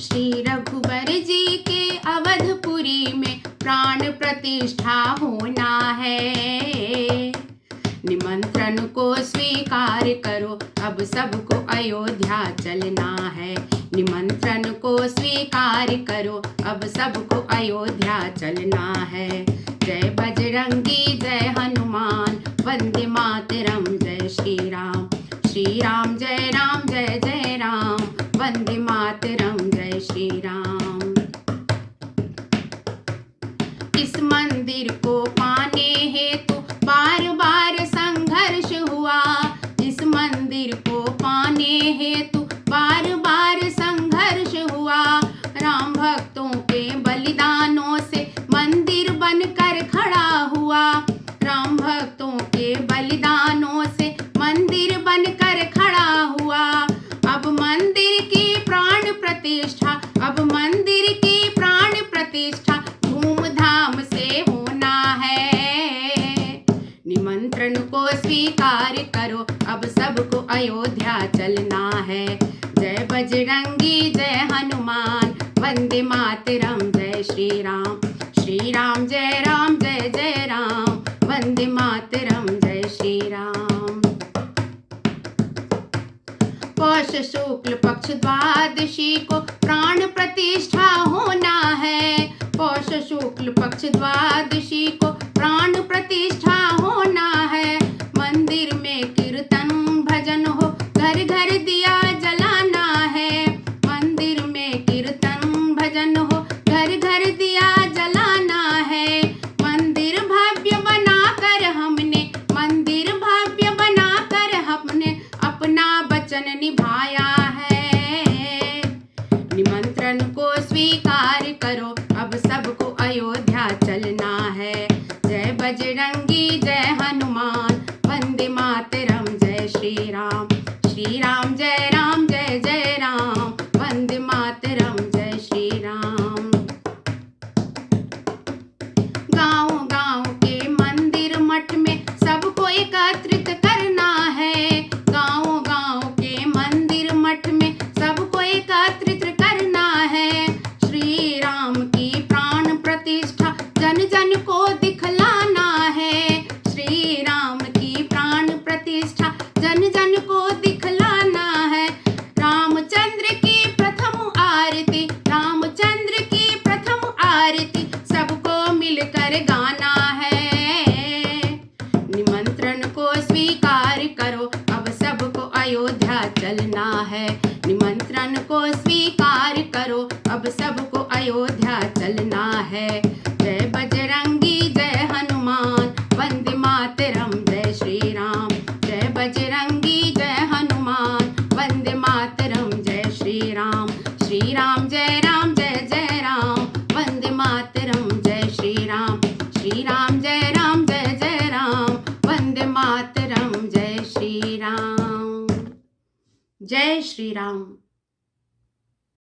श्री रघुबर जी के अवधपुरी में प्राण प्रतिष्ठा होना है। निमंत्रण को स्वीकार करो, अब सबको अयोध्या चलना है। निमंत्रण को स्वीकार करो, अब सबको अयोध्या चलना है। जय बजरंगी जय हनुमान, वंदे मातरम जय श्री राम। श्री राम जय राम जय जय राम, वंदे मातरम जय श्री राम। इस मंदिर को पाने हेतु बार बार संघर्ष हुआ। इस मंदिर को पाने हेतु बार बार संघर्ष हुआ। राम भक्तों के बलिदानों से मंदिर बनकर खड़ा हुआ। राम भक्तों के बलिदानों से मंदिर बनकर खड़ा हुआ। अब मंदिर की प्राण प्रतिष्ठा, अब मंदिर की प्राण प्रतिष्ठा धूमधाम से होना है। निमंत्रण को स्वीकार करो, अब सबको अयोध्या चलना है। जय बजरंगी जय हनुमान, वंदे मातरम जय श्री राम। श्री राम जय राम जय जय राम, वंदे मातरम जय श्री राम। पौष शुक्ल पक्ष द्वादशी को प्राण प्रतिष्ठा होना है। पौष शुक्ल पक्ष द्वादशी को प्राण प्रतिष्ठा होना है। मंदिर में कीर्तन भजन हो, घर घर दिया जलाना है। मंदिर में कीर्तन भजन हो, घर घर दिया जलाना है। मंदिर भव्य बनाकर हमने, मंदिर भव्य बनाकर हमने अपना वचन निभाया है। निमंत्रण को स्वीकार करो, अब सबको अयोध्या चलना है। जय बजरंगी जय हनुमान, वंदे मातरम जय श्री राम। श्री राम जय राम जय जय राम, वंदे मातरम जय श्री राम। गांव गांव के मंदिर मठ में सबको एकत्रित करना है। गांव गांव के मंदिर मठ में सबको एकत्रित करना है। श्री राम की प्राण प्रतिष्ठा जन जन को दिखलाना है। श्री राम की प्राण प्रतिष्ठा जन जन को दिखलाना है। रामचंद्र की प्रथम आरती, रामचंद्र की प्रथम आरती सबको मिलकर गाना है। निमंत्रण को स्वीकार करो, अब सबको अयोध्या चलना है। निमंत्रण को स्वीकार करो, अब सबको अयोध्या चलना है। जय बजरंगी जय हनुमान, वंदे मातरम जय श्री राम। जय बजरंगी जय हनुमान, वंदे मातरम जय श्री राम। श्री राम जय राम जय जय राम, वंदे मातरम जय श्री राम। श्री राम जय राम जय जय राम, वंदे मातरम जय श्री राम। जय श्री राम।